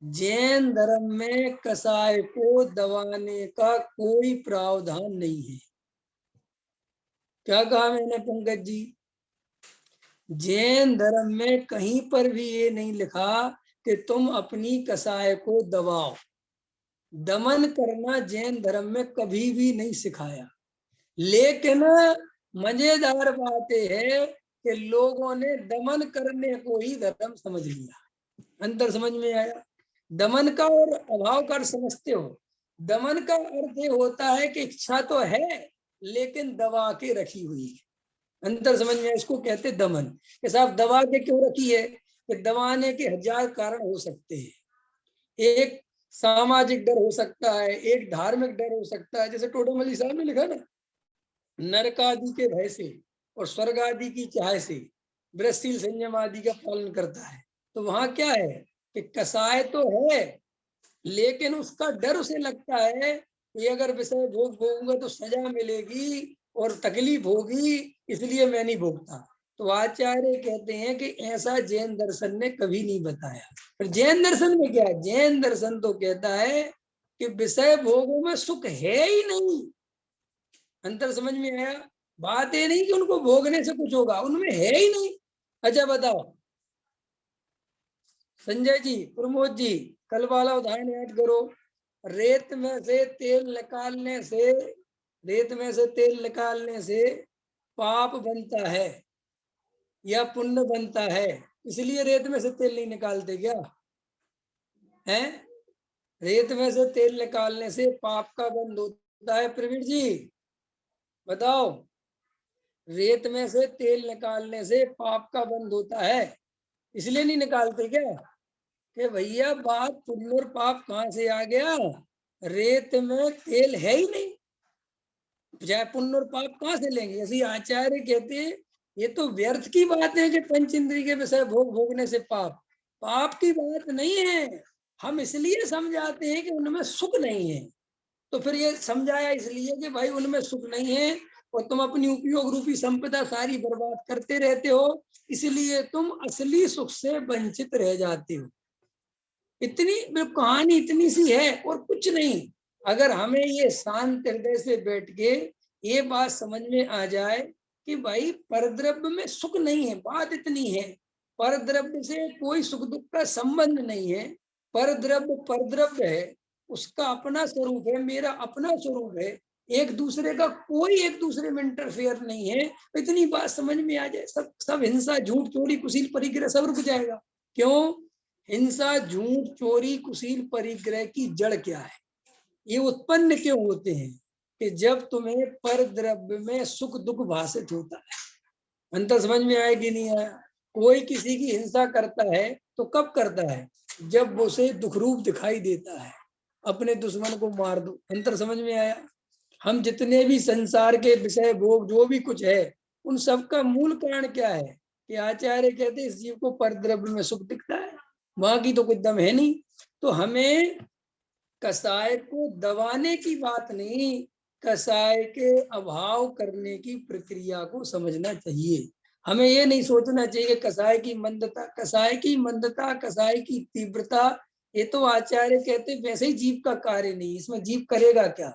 जैन धर्म में कसाय को दबाने का कोई प्रावधान नहीं है। क्या कहा मैंने पंकज जी? जैन धर्म में कहीं पर भी ये नहीं लिखा कि तुम अपनी कसाय को दबाओ। दमन करना जैन धर्म में कभी भी नहीं सिखाया। लेकिन मजेदार बात है कि लोगों ने दमन करने को ही धर्म समझ लिया। अंतर समझ में आया? दमन का और अभाव का समझते हो? दमन का अर्थ ये होता है कि इच्छा तो है लेकिन दबा के रखी हुई है। अंतर समझ में? इसको कहते दमन। कि साहब दबा के क्यों रखी है? कि दबाने के हजार कारण हो सकते हैं। एक सामाजिक डर हो सकता है, एक धार्मिक डर हो सकता है। जैसे टोडरमल साहब ने लिखा ना, नरक आदि के भय से और स्वर्ग आदि की चाह से वृषशील संयम आदि का पालन करता है। तो वहां क्या है कि कसाय तो है लेकिन उसका डर उसे लगता है कि अगर विषय भोग भोगूंगा तो सजा मिलेगी और तकलीफ होगी, इसलिए मैं नहीं भोगता। तो आचार्य कहते हैं कि ऐसा जैन दर्शन ने कभी नहीं बताया। पर जैन दर्शन में क्या है? जैन दर्शन तो कहता है कि विषय भोगों में सुख है ही नहीं। अंतर समझ में आया? बात ये नहीं कि उनको भोगने से कुछ होगा, उनमें है ही नहीं। अच्छा बताओ संजय जी, प्रमोद जी, कल वाला उदाहरण याद करो। रेत में से तेल निकालने से, रेत में से तेल निकालने से पाप बनता है या पुण्य बनता है? इसलिए रेत में से तेल नहीं निकालते क्या? हैं? रेत में से तेल निकालने से पाप का बंध होता है प्रवीण जी, बताओ। रेत में से तेल निकालने से पाप का बंध होता है, इसलिए नहीं निकालते क्या? कि भैया बात पुण्य और पाप कहाँ से आ गया? रेत में तेल है ही नहीं, चाहे पुण्य और पाप कहाँ से लेंगे? ऐसी आचार्य कहते हैं ये तो व्यर्थ की बात है कि पंच इंद्रिय के विषय भोग भोगने से पाप, पाप की बात नहीं है। हम इसलिए समझाते हैं कि उनमें सुख नहीं है। तो फिर ये समझाया इसलिए कि भाई उनमें सुख नहीं है और तुम अपनी उपयोग रूपी संपदा सारी बर्बाद करते रहते हो, इसलिए तुम असली सुख से वंचित रह जाते हो। इतनी कहानी इतनी सी है और कुछ नहीं। अगर हमें ये शांत हृदय से बैठ के ये बात समझ में आ जाए कि भाई परद्रव्य में सुख नहीं है, बात इतनी है। परद्रव्य से कोई सुख दुख का संबंध नहीं है। परद्रव्य परद्रव्य है, उसका अपना स्वरूप है, मेरा अपना स्वरूप है। एक दूसरे का कोई एक दूसरे में इंटरफेयर नहीं है। इतनी बात समझ में आ जाए, सब सब हिंसा झूठ चोरी कुशील परिग्रह सब रुक जाएगा। क्यों? हिंसा झूठ चोरी कुशील परिग्रह की जड़ क्या है? ये उत्पन्न क्यों होते हैं? कि जब तुम्हें पर द्रव्य में सुख दुख भाषित होता है। अंतर समझ में आया कि नहीं आया? कोई किसी की हिंसा करता है तो कब करता है? जब उसे दुख रूप दिखाई देता है, अपने दुश्मन को मार दो। अंतर समझ में आया? हम जितने भी संसार के विषय भोग जो भी कुछ है, उन सब का मूल कारण क्या है? कि आचार्य कहते हैं इस जीव को पर द्रव्य में सुख दिखता है, वहां की तो कुछ दम है नहीं। तो हमें कसाय को दबाने की बात नहीं, कसाय के अभाव करने की प्रक्रिया को समझना चाहिए। हमें ये नहीं सोचना चाहिए कसाय की मंदता, कसाय की मंदता, कसाय की तीव्रता, ये तो आचार्य कहते वैसे ही जीव का कार्य नहीं, इसमें जीव करेगा क्या?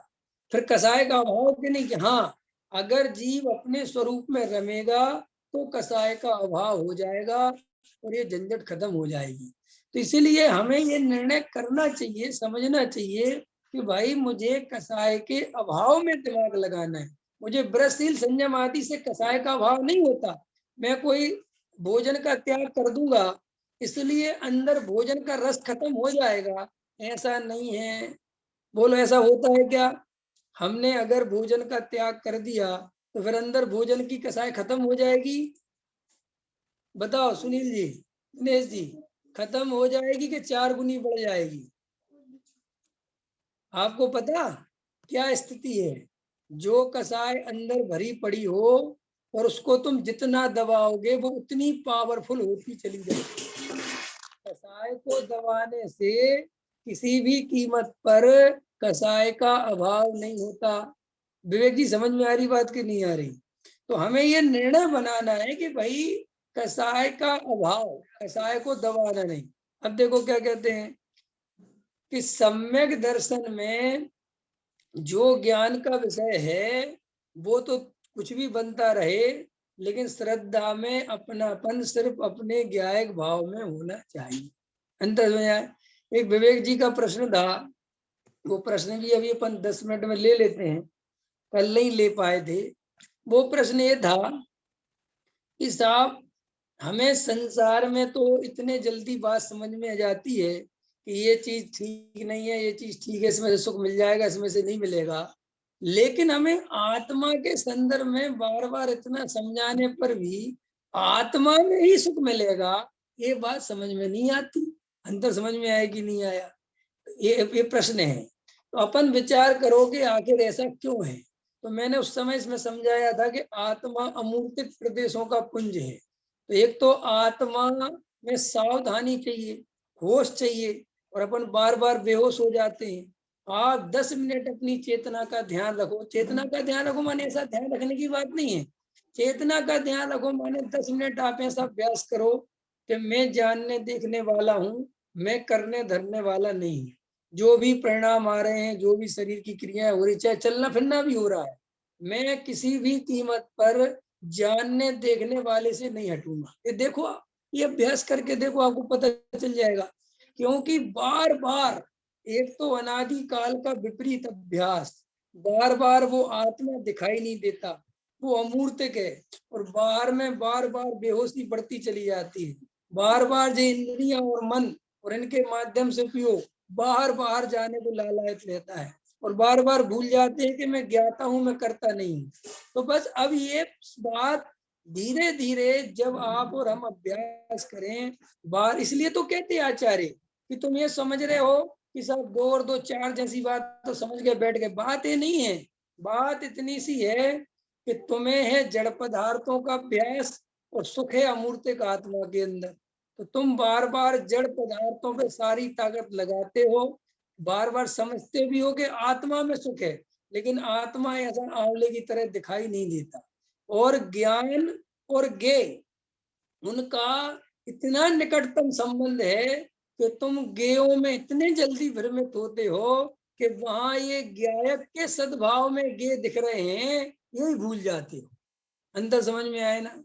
फिर कसाय का अभाव के नहीं कि हाँ, अगर जीव अपने स्वरूप में रमेगा तो कसाय का अभाव हो जाएगा और ये झंझट खत्म हो जाएगी। तो इसीलिए हमें ये निर्णय करना चाहिए, समझना चाहिए कि भाई मुझे कसाय के अभाव में दिमाग लगाना है। मुझे ब्रशशील संयम आदि से कसाय का अभाव नहीं होता। मैं कोई भोजन का त्याग कर दूंगा इसलिए अंदर भोजन का रस खत्म हो जाएगा, ऐसा नहीं है। बोलो ऐसा होता है क्या? हमने अगर भोजन का त्याग कर दिया तो फिर अंदर भोजन की कसाय खत्म हो जाएगी? बताओ सुनील जी। दिनेश जी, खत्म हो जाएगी कि 4 गुनी बढ़ जाएगी? आपको पता क्या स्थिति है? जो कसाय अंदर भरी पड़ी हो और उसको तुम जितना दबाओगे वो उतनी पावरफुल होती चली जाएगी। कसाय को दबाने से किसी भी कीमत पर कसाय का अभाव नहीं होता। विवेक जी, समझ में आ रही बात कि नहीं आ रही? तो हमें ये निर्णय बनाना है कि भाई कसाय का अभाव, कसाय को दबाना नहीं। अब देखो क्या कहते हैं कि सम्यक दर्शन में जो ज्ञान का विषय है वो तो कुछ भी बनता रहे, लेकिन श्रद्धा में अपनापन सिर्फ अपने ज्ञायक भाव में होना चाहिए। अंतर में आए। एक विवेक जी का प्रश्न था, वो प्रश्न भी अभी अपन 10 मिनट में ले लेते हैं, कल नहीं ले पाए थे। वो प्रश्न ये था कि साहब, हमें संसार में तो इतने जल्दी बात समझ में आ जाती है कि ये चीज ठीक नहीं है, ये चीज ठीक है, इसमें से सुख मिल जाएगा, इसमें से नहीं मिलेगा। लेकिन हमें आत्मा के संदर्भ में बार बार इतना समझाने पर भी आत्मा में ही सुख मिलेगा, ये बात समझ में नहीं आती। अंतर समझ में आया कि नहीं आया? ये प्रश्न है। तो अपन विचार करो कि आखिर ऐसा क्यों है। तो मैंने उस समय इसमें समझाया था कि आत्मा अमूर्तित प्रदेशों का पुंज है। तो एक तो आत्मा में सावधानी चाहिए, होश चाहिए, और अपन बार बार बेहोश हो जाते हैं। आप 10 मिनट अपनी चेतना का ध्यान रखो। चेतना का ध्यान रखो माने ऐसा ध्यान रखने की बात नहीं है। चेतना का ध्यान रखो माने 10 मिनट आप ऐसा अभ्यास करो कि मैं जानने देखने वाला हूँ, मैं करने धरने वाला नहीं। जो भी परिणाम आ रहे हैं, जो भी शरीर की क्रियाएं हो रही, चाहे चलना फिरना भी हो रहा है, मैं किसी भी कीमत पर जानने देखने वाले से नहीं हटूंगा। ये देखो आप, ये अभ्यास करके देखो, आपको पता चल जाएगा। क्योंकि बार बार, एक तो अनादि काल का विपरीत अभ्यास, बार बार वो आत्मा दिखाई नहीं देता, वो अमूर्तिक है, और बार बार बेहोशी बढ़ती चली जाती है। बार बार जो इंद्रियां और मन और इनके माध्यम से उपयोग बाहर बाहर जाने को लालायत रहता है, और बार बार भूल जाते हैं कि मैं ज्ञाता हूं, मैं करता नहीं हूं। तो बस अब ये बात धीरे धीरे जब आप और हम अभ्यास करें, बार इसलिए तो कहते हैं आचार्य कि तुम ये समझ रहे हो कि सब 2 और 2 4 जैसी बात तो समझ के बैठ गए। बात ये नहीं है। बात इतनी सी है कि तुम्हें है जड़ पदार्थों का अभ्यास और सुख है अमूर्तिक आत्मा के अंदर। तो तुम बार बार जड़ पदार्थों पे सारी ताकत लगाते हो, बार बार समझते भी हो कि आत्मा में सुख है, लेकिन आत्मा ऐसा आंवले की तरह दिखाई नहीं देता। और ज्ञान और ज्ञेय, उनका इतना निकटतम संबंध है कि तुम ज्ञेयों में इतने जल्दी भ्रमित होते हो कि वहां ये ज्ञायक के सद्भाव में ज्ञेय दिख रहे हैं, यही भूल जाते हो। अंदर समझ में आया ना?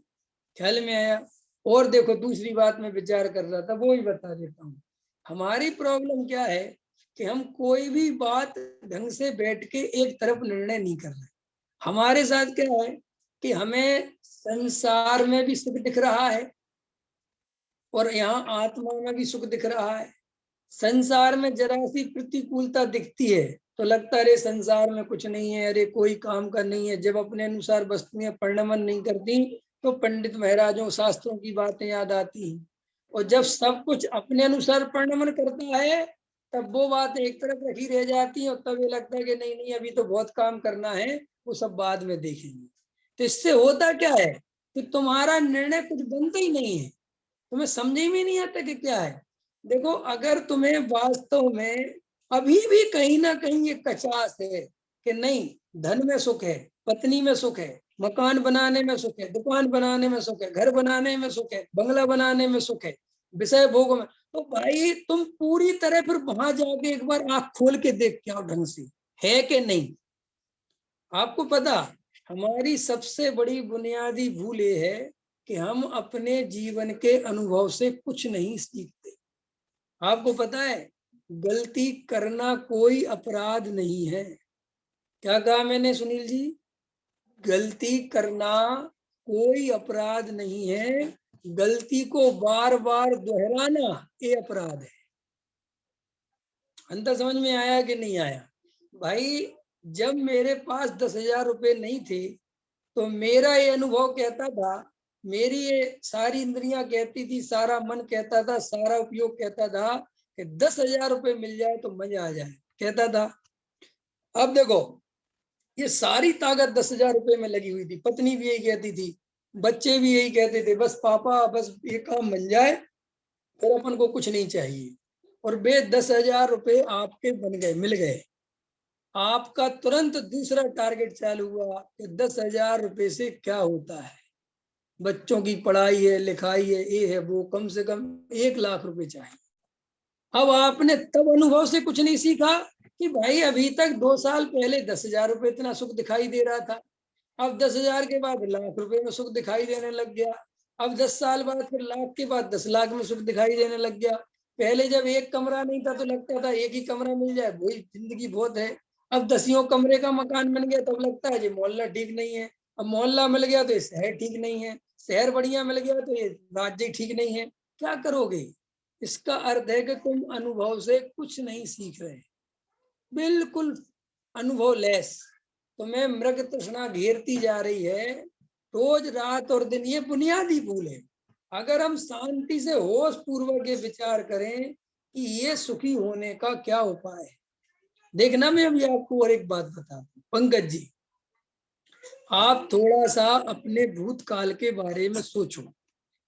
ख्याल में आया? और देखो, दूसरी बात में विचार कर रहा था, वो ही बता देता हूँ। हमारी प्रॉब्लम क्या है कि हम कोई भी बात ढंग से बैठ के एक तरफ निर्णय नहीं कर रहे। हमारे साथ क्या है कि हमें संसार में भी सुख दिख रहा है और यहाँ आत्मा में भी सुख दिख रहा है। संसार में जरा सी प्रतिकूलता दिखती है तो लगता है अरे संसार में कुछ नहीं है, अरे कोई काम का नहीं है। जब अपने अनुसार वस्तुएं परिणमन नहीं करती तो पंडित महाराजों शास्त्रों की बातें याद आती हैं। और जब सब कुछ अपने अनुसार परिणमन करता है तब वो बात एक तरफ रखी रह जाती है, और तब ये लगता है कि नहीं नहीं अभी तो बहुत काम करना है, वो सब बाद में देखेंगे। तो इससे होता क्या है कि तुम्हारा निर्णय कुछ बनता ही नहीं है, तुम्हें समझ में नहीं आता कि क्या है। देखो, अगर तुम्हें वास्तव में अभी भी कहीं ना कहीं ये कचास है कि नहीं, धन में सुख है, पत्नी में सुख है, मकान बनाने में सुख है, दुकान बनाने में सुख है, घर बनाने में सुख है, बंगला बनाने में सुख है, विषय भोग में, तो भाई तुम पूरी तरह फिर वहां जाके एक बार आंख खोल के देख के आओ ढंग से, है कि नहीं। आपको पता, हमारी सबसे बड़ी बुनियादी भूल ये है कि हम अपने जीवन के अनुभव से कुछ नहीं सीखते। आपको पता है, गलती करना कोई अपराध नहीं है। क्या कहा मैंने सुनील जी? गलती करना कोई अपराध नहीं है, गलती को बार बार दोहराना ये अपराध है। अंतर समझ में आया कि नहीं आया? भाई, जब मेरे पास 10,000 रुपए नहीं थे तो मेरा ये अनुभव कहता था मेरी ये सारी इंद्रियां कहती थी, सारा मन कहता था, सारा उपयोग कहता था कि 10,000 रुपये मिल जाए तो मजा आ जाए, कहता था। अब देखो, ये सारी ताकत 10,000 रुपये में लगी हुई थी। पत्नी भी यही कहती थी, बच्चे भी यही कहते थे, बस पापा बस ये काम बन जाए, फिर अपन को कुछ नहीं चाहिए। और वे 10,000 रुपये आपके बन गए, मिल गए। आपका तुरंत दूसरा टारगेट चालू हुआ कि 10,000 रुपये से क्या होता है। बच्चों की पढ़ाई है, लिखाई है, ये है वो, कम से कम 1,00,000 रुपए चाहिए। अब आपने तब अनुभव से कुछ नहीं सीखा कि भाई अभी तक 2 साल पहले 10,000 रुपये इतना सुख दिखाई दे रहा था, अब 10,000 के बाद 1,00,000 रुपए में सुख दिखाई देने लग गया। अब 10 साल बाद फिर 1,00,000 के बाद 10,00,000 में सुख दिखाई देने लग गया। पहले जब एक कमरा नहीं था तो लगता था एक ही कमरा मिल जाए वही जिंदगी बहुत है। अब 10 कमरे का मकान बन गया तब लगता है जी मोहल्ला ठीक नहीं है। अब मोहल्ला मिल गया तो ये शहर ठीक नहीं है, शहर बढ़िया मिल गया तो ये राज्य ठीक नहीं है। क्या करोगे? इसका अर्थ है कि तुम अनुभव से कुछ नहीं सीख रहे, बिल्कुल अनुभव लेस। तुम्हें मृग तृष्णा घेरती जा रही है रोज रात और दिन। ये बुनियादी भूल है। अगर हम शांति से होश पूर्वक ये विचार करें कि ये सुखी होने का क्या उपाय है। देखना, मैं अभी आपको और एक बात बताता हूँ। पंकज जी, आप थोड़ा सा अपने भूतकाल के बारे में सोचो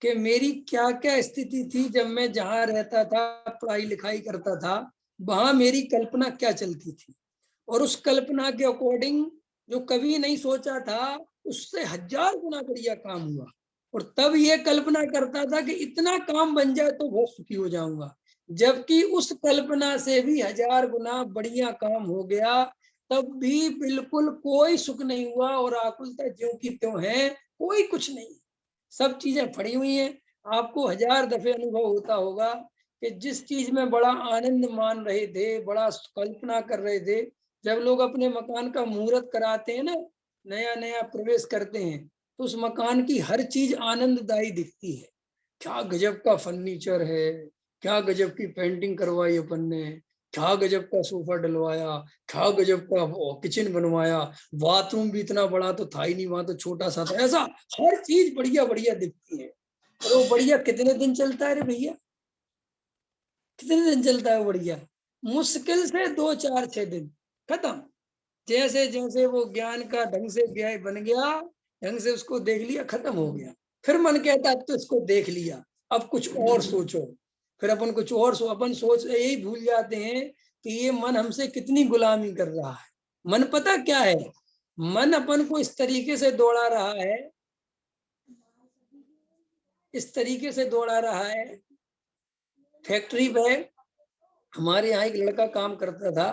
कि मेरी क्या क्या स्थिति थी जब मैं जहाँ रहता था, पढ़ाई लिखाई करता था, वहां मेरी कल्पना क्या चलती थी। और उस कल्पना के अकॉर्डिंग जो कभी नहीं सोचा था, उससे 1000 गुना बढ़िया काम हुआ। और तब ये कल्पना करता था कि इतना काम बन जाए तो बहुत सुखी हो जाऊंगा, जबकि उस कल्पना से भी 1000 गुना बढ़िया काम हो गया, तब भी बिल्कुल कोई सुख नहीं हुआ और आकुलता ज्यों की त्यों है, कोई कुछ नहीं। सब चीजें पड़ी हुई हैं। आपको 1000 दफे अनुभव होता होगा कि जिस चीज में बड़ा आनंद मान रहे थे, बड़ा कल्पना कर रहे थे, जब लोग अपने मकान का मुहूर्त कराते हैं ना, नया नया प्रवेश करते हैं, तो उस मकान की हर चीज आनंददायी दिखती है। क्या गजब का फर्नीचर है, क्या गजब की पेंटिंग करवाई अपन ने, क्या गजब का सोफा डलवाया, क्या गजब का किचन बनवाया, बाथरूम भी इतना बड़ा तो था ही नहीं, वहां तो छोटा सा था। ऐसा हर चीज बढ़िया बढ़िया दिखती है। और वो बढ़िया कितने दिन चलता है रे भैया? कितने दिन चलता है वो बढ़िया? मुश्किल से 2 4 6 दिन, खत्म। जैसे जैसे वो ज्ञान का ढंग से ज्ञाय बन गया, ढंग से उसको देख लिया, खत्म हो गया। फिर मन कहता अब तो इसको देख लिया, अब कुछ और सोचो। फिर अपन कुछ और अपन सोच यही भूल जाते हैं कि ये मन हमसे कितनी गुलामी कर रहा है। मन पता क्या है? मन अपन को इस तरीके से दौड़ा रहा है, इस तरीके से दौड़ा रहा है। फैक्ट्री पे हमारे यहाँ एक लड़का काम करता था,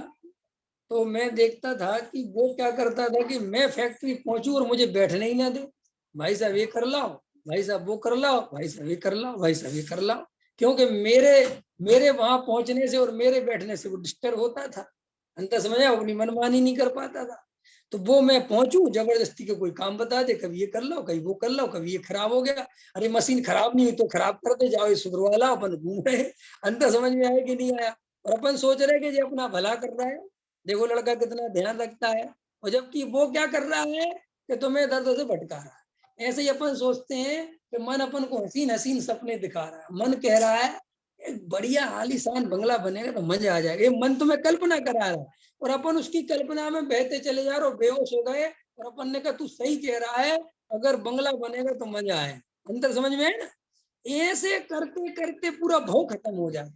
तो मैं देखता था कि वो क्या करता था कि मैं फैक्ट्री पहुंचूं और मुझे बैठने ही ना दे। भाई साहब ये कर लाओ, भाई साहब वो कर लाओ, भाई साहब ये कर लाओ, भाई साहब ये कर लाओ। क्योंकि मेरे मेरे वहां पहुंचने से और मेरे बैठने से वो डिस्टर्ब होता था। अंतर समझा? अपनी मनमानी नहीं कर पाता था। तो वो मैं पहुंचू, जबरदस्ती के कोई काम बता दे, कभी ये कर लो, कभी वो कर लो, कभी ये खराब हो गया, अरे मशीन खराब नहीं हुई तो खराब कर दे, जाओ ये सुधरवा ला। अपन घूम रहे। अंतर समझ में आया कि नहीं आया? और अपन सोच रहे कि ये अपना भला कर रहा है, देखो लड़का कितना ध्यान रखता है। और जबकि वो क्या कर रहा है कि तुम्हें इधर उधर से भटका रहा है। ऐसे ही अपन सोचते हैं कि मन अपन को हसीन हसीन सपने दिखा रहा है। मन कह रहा है एक बढ़िया आलीशान बंगला बनेगा तो मजा आ जाएगा, ये मन तुम्हें कल्पना करा रहा है। और अपन उसकी कल्पना में बहते चले जा रहे हो, बेहोश हो गए। और अपन ने कहा तू सही कह रहा है, अगर बंगला बनेगा तो मजा आए। अंतर समझ में है ना? ऐसे करते करते पूरा भाव खत्म हो जाए।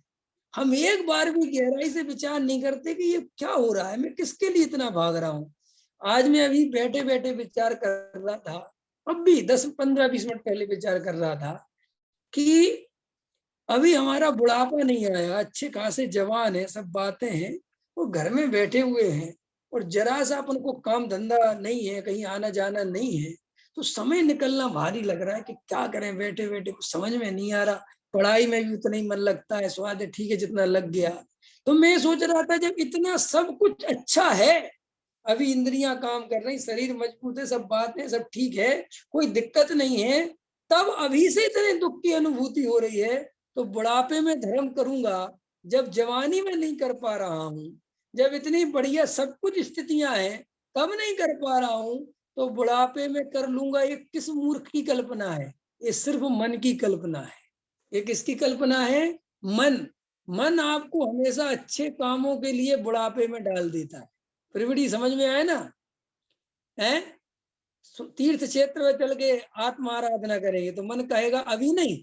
हम एक बार भी गहराई से विचार नहीं करते कि ये क्या हो रहा है, मैं किसके लिए इतना भाग रहा हूँ। आज मैं अभी बैठे बैठे विचार कर रहा था, अब भी 10 15 20 मिनट पहले विचार कर रहा था कि अभी हमारा बुढ़ापा नहीं आया, अच्छे खासे जवान है, सब बातें हैं, वो घर में बैठे हुए हैं और जरा सा अपन को काम धंधा नहीं है, कहीं आना जाना नहीं है, तो समय निकलना भारी लग रहा है कि क्या करें। बैठे बैठे कुछ समझ में नहीं आ रहा, पढ़ाई में भी उतना ही मन लगता है, स्वाद है ठीक है जितना लग गया। तो मैं सोच रहा था जब इतना सब कुछ अच्छा है, अभी इंद्रियां काम कर रही, शरीर मजबूत है, सब बातें सब ठीक है, कोई दिक्कत नहीं है, तब अभी से इतने दुख की अनुभूति हो रही है, तो बुढ़ापे में धर्म करूंगा जब जवानी में नहीं कर पा रहा हूँ, जब इतनी बढ़िया सब कुछ स्थितियां हैं तब नहीं कर पा रहा हूँ, तो बुढ़ापे में कर लूंगा, ये किस मूर्ख की कल्पना है। ये सिर्फ मन की कल्पना है। ये किसकी कल्पना है? मन। मन आपको हमेशा अच्छे कामों के लिए बुढ़ापे में डाल देता है। प्रवृत्ति समझ में आए ना? है तीर्थ क्षेत्र में चल के आत्मा आराधना करेंगे तो मन कहेगा अभी नहीं,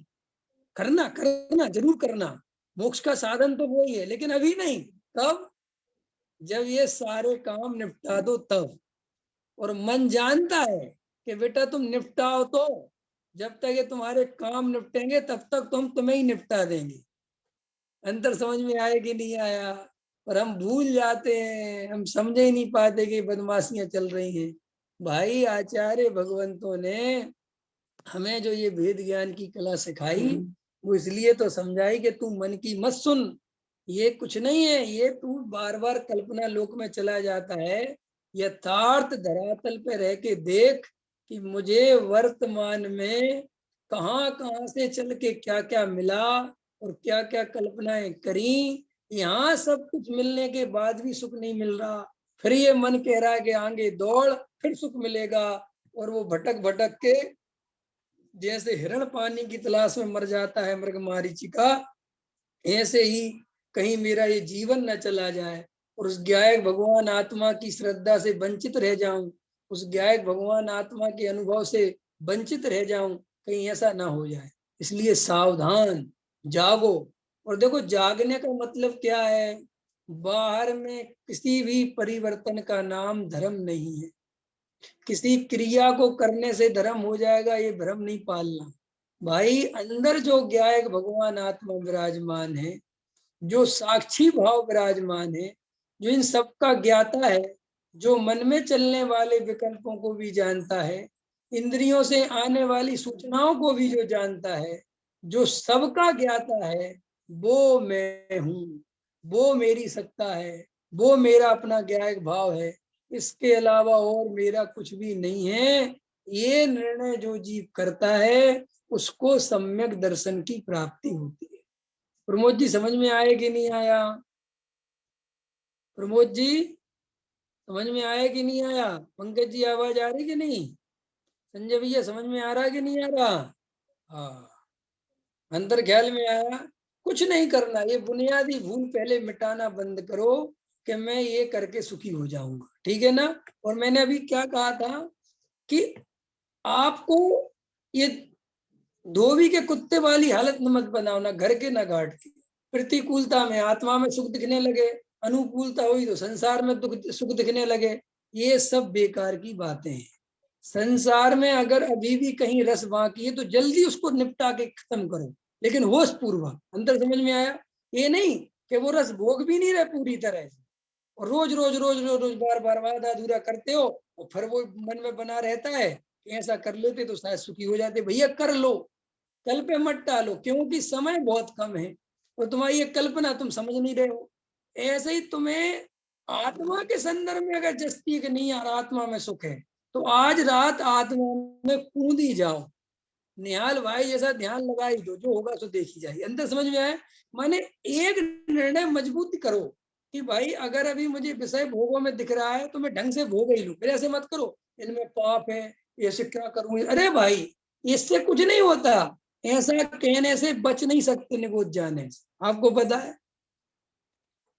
करना करना जरूर करना, मोक्ष का साधन तो वो ही है, लेकिन अभी नहीं। तब जब ये सारे काम निपटा दो तब। और मन जानता है कि बेटा तुम निपटाओ तो, जब तक ये तुम्हारे काम निपटेंगे तब तक तुम तुम्हें ही निपटा देंगे। अंतर समझ में आया कि नहीं आया? और हम भूल जाते हैं, हम समझ ही नहीं पाते कि बदमाशियां चल रही हैं। भाई आचार्य भगवंतों ने हमें जो ये वेद ज्ञान की कला सिखाई वो इसलिए तो समझाई कि तू मन की मत सुन, ये कुछ नहीं है, ये तू बार बार कल्पना लोक में चला जाता है। यथार्थ धरातल पे रह के देख कि मुझे वर्तमान में कहाँ कहाँ से चल के क्या क्या मिला और क्या क्या कल्पनाएं करी। यहाँ सब कुछ मिलने के बाद भी सुख नहीं मिल रहा, फिर ये मन कह रहा है कि आगे दौड़ फिर सुख मिलेगा। और वो भटक भटक के जैसे हिरण पानी की तलाश में मर जाता है मृग मारीचिका, ऐसे ही कहीं मेरा ये जीवन न चला जाए और उस ज्ञायक भगवान आत्मा की श्रद्धा से वंचित रह जाऊं, उस ज्ञायक भगवान आत्मा के अनुभव से वंचित रह जाऊं, कहीं ऐसा ना हो जाए। इसलिए सावधान, जागो। और देखो जागने का मतलब क्या है? बाहर में किसी भी परिवर्तन का नाम धर्म नहीं है। किसी क्रिया को करने से धर्म हो जाएगा ये भ्रम नहीं पालना। भाई अंदर जो ज्ञायक भगवान आत्मा विराजमान है, जो साक्षी भाव विराजमान है, जो इन सबका ज्ञाता है, जो मन में चलने वाले विकल्पों को भी जानता है, इंद्रियों से आने वाली सूचनाओं को भी जो जानता है, जो सबका ज्ञाता है, वो मैं हूँ, वो मेरी सत्ता है, वो मेरा अपना ज्ञायक भाव है। इसके अलावा और मेरा कुछ भी नहीं है। ये निर्णय जो जीव करता है उसको सम्यक दर्शन की प्राप्ति होती है। प्रमोद जी समझ में आया कि नहीं आया? प्रमोद जी समझ में आया कि नहीं आया? पंकज जी आवाज आ रही कि नहीं? संजय भैया समझ में आ रहा कि नहीं आ रहा? हाँ, अंतर ख्याल में आया। कुछ नहीं करना, ये बुनियादी भूल पहले मिटाना बंद करो कि मैं ये करके सुखी हो जाऊंगा, ठीक है ना? और मैंने अभी क्या कहा था कि आपको ये धोबी के कुत्ते वाली हालत मत बनाओ, ना घर के ना घाट के। प्रतिकूलता में आत्मा में सुख दिखने लगे, अनुकूलता हुई तो संसार में सुख दिखने लगे। ये सब बेकार की बातें हैं। संसार में अगर अभी भी कहीं रस बाकी है तो जल्दी उसको निपटा के खत्म करो, लेकिन होश पूर्वक। अंतर समझ में आया? ये नहीं कि वो रस भोग भी नहीं रहे पूरी तरह से और रोज रोज रोज रोज रोज बार बार वादा अधूरा करते हो और फिर वो मन में बना रहता है कि ऐसा कर लेते तो शायद सुखी हो जाते। भैया कर लो, कल पे मत टालो, क्योंकि समय बहुत कम है और तुम्हारी ये कल्पना तुम समझ नहीं रहे हो। ऐसे ही तुम्हें आत्मा के संदर्भ में अगर जस्ती है कि नहीं यार आत्मा में सुख है तो आज रात आत्मा में कूद ही जाओ, निहाल भाई जैसा ध्यान लगाई दो, जो होगा सो देखी जाए। अंदर समझ में आए? माने एक निर्णय मजबूत करो कि भाई अगर अभी मुझे विषय भोगों में दिख रहा है तो मैं ढंग से भोग ही लूं, फिर ऐसे मत करो इनमें पाप है, ऐसे क्या करूं। अरे भाई इससे कुछ नहीं होता, ऐसा कहने से बच नहीं सकते निगोद जाने से। आपको पता है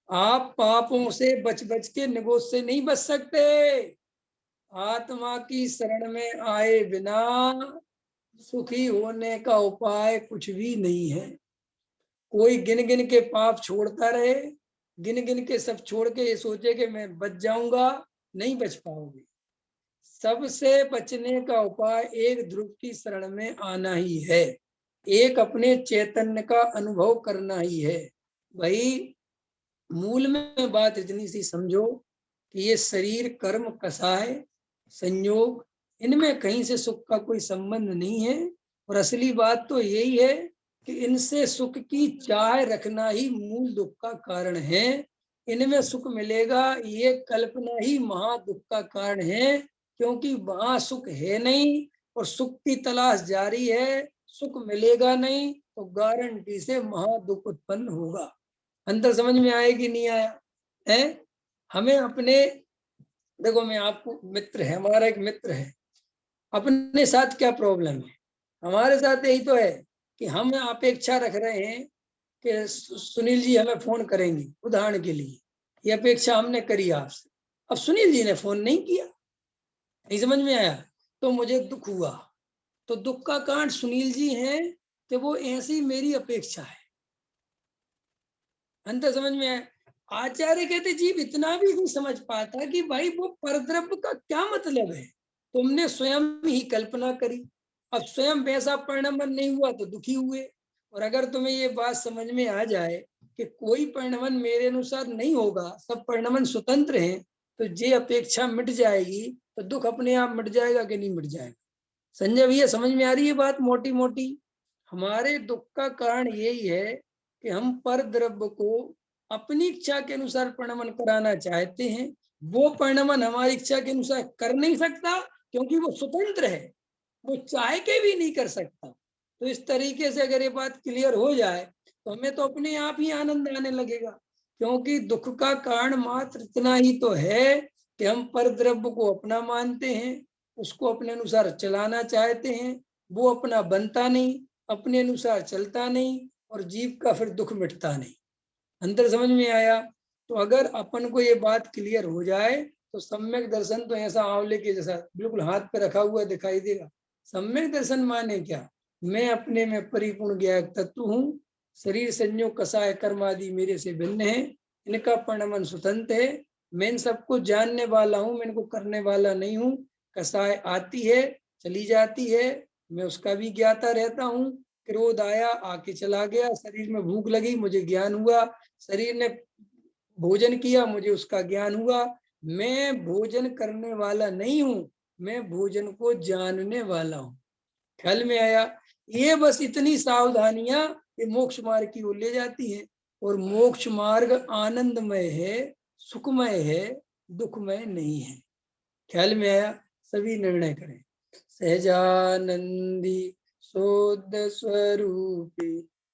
आप पापों से बच बच के निगोद से नहीं बच सकते। आत्मा की शरण में आए बिना सुखी होने का उपाय कुछ भी नहीं है। कोई गिन गिन के पाप छोड़ता रहे, गिन गिन के सब छोड़ के ये सोचे कि मैं बच जाऊंगा, नहीं बच पाओगे। सबसे बचने का उपाय एक ध्रुव की शरण में आना ही है, एक अपने चैतन्य का अनुभव करना ही है। भाई मूल में बात इतनी सी समझो कि ये शरीर कर्म कसाय संयोग, इनमें कहीं से सुख का कोई संबंध नहीं है। और असली बात तो यही है कि इनसे सुख की चाह रखना ही मूल दुख का कारण है। इनमें सुख मिलेगा ये कल्पना ही महा दुख का कारण है, क्योंकि वहां सुख है नहीं और सुख की तलाश जारी है। सुख मिलेगा नहीं तो गारंटी से महा दुख उत्पन्न होगा। अंतर समझ में आया कि नहीं आया? है हमें अपने, देखो मैं आपको मित्र है, हमारा एक मित्र है, अपने साथ क्या प्रॉब्लम है, हमारे साथ यही तो है कि हम अपेक्षा रख रहे हैं कि सुनील जी हमें फोन करेंगे, उदाहरण के लिए ये अपेक्षा हमने करी आपसे। अब सुनील जी ने फोन नहीं किया, नहीं समझ में आया, तो मुझे दुख हुआ। तो दुख का कारण सुनील जी हैं कि वो ऐसी मेरी अपेक्षा है। अंतर समझ में आया। आचार्य कहते जीव इतना भी नहीं समझ पाता कि भाई वो परद्रव्य का क्या मतलब है। तुमने स्वयं ही कल्पना करी, अब स्वयं वैसा परिणाम नहीं हुआ तो दुखी हुए। और अगर तुम्हें ये बात समझ में आ जाए कि कोई परिणाम मेरे अनुसार नहीं होगा, सब परिणाम स्वतंत्र हैं, तो ये अपेक्षा मिट जाएगी, तो दुख अपने आप मिट जाएगा कि नहीं मिट जाएगा। संजय भैया समझ में आ रही है बात मोटी मोटी। हमारे दुख का कारण यही है कि हम पर द्रव्य को अपनी इच्छा के अनुसार परिणमन कराना चाहते हैं। वो परिणमन हमारी इच्छा के अनुसार कर नहीं सकता, क्योंकि वो स्वतंत्र है, वो चाह के भी नहीं कर सकता। तो इस तरीके से अगर ये बात क्लियर हो जाए तो हमें तो अपने आप ही आनंद आने लगेगा। क्योंकि दुख का कारण मात्र इतना ही तो है कि हम पर द्रव्य को अपना मानते हैं, उसको अपने अनुसार चलाना चाहते हैं, वो अपना बनता नहीं, अपने अनुसार चलता नहीं, और जीव का फिर दुख मिटता नहीं। अंतर समझ में आया। तो अगर अपन को ये बात क्लियर हो जाए तो सम्यक दर्शन तो ऐसा आंवले के जैसा बिल्कुल हाथ पे रखा हुआ दिखाई देगा। सम्यक दर्शन माने क्या? मैं अपने में परिपूर्ण ज्ञायक तत्व हूँ, शरीर संयोग कसाय कर्म आदि मेरे से भिन्न है, इनका परिणमन स्वतंत्र है, मैं इन सबको जानने वाला हूँ, मैं इनको करने वाला नहीं हूँ। कसाय आती है चली जाती है, मैं उसका भी ज्ञाता रहता हूँ। क्रोध आया आके चला गया, शरीर में भूख लगी मुझे ज्ञान हुआ, शरीर ने भोजन किया मुझे उसका ज्ञान हुआ। मैं भोजन करने वाला नहीं हूँ, मैं भोजन को जानने वाला हूँ। ख्याल में आया। ये बस इतनी सावधानियां ये मोक्ष मार्ग की ओर ले जाती हैं। और मोक्ष मार्ग आनंदमय है, सुखमय है, दुखमय नहीं है। ख्याल में आया। सभी निर्णय करें। सहजानंदी शोध स्वरूपी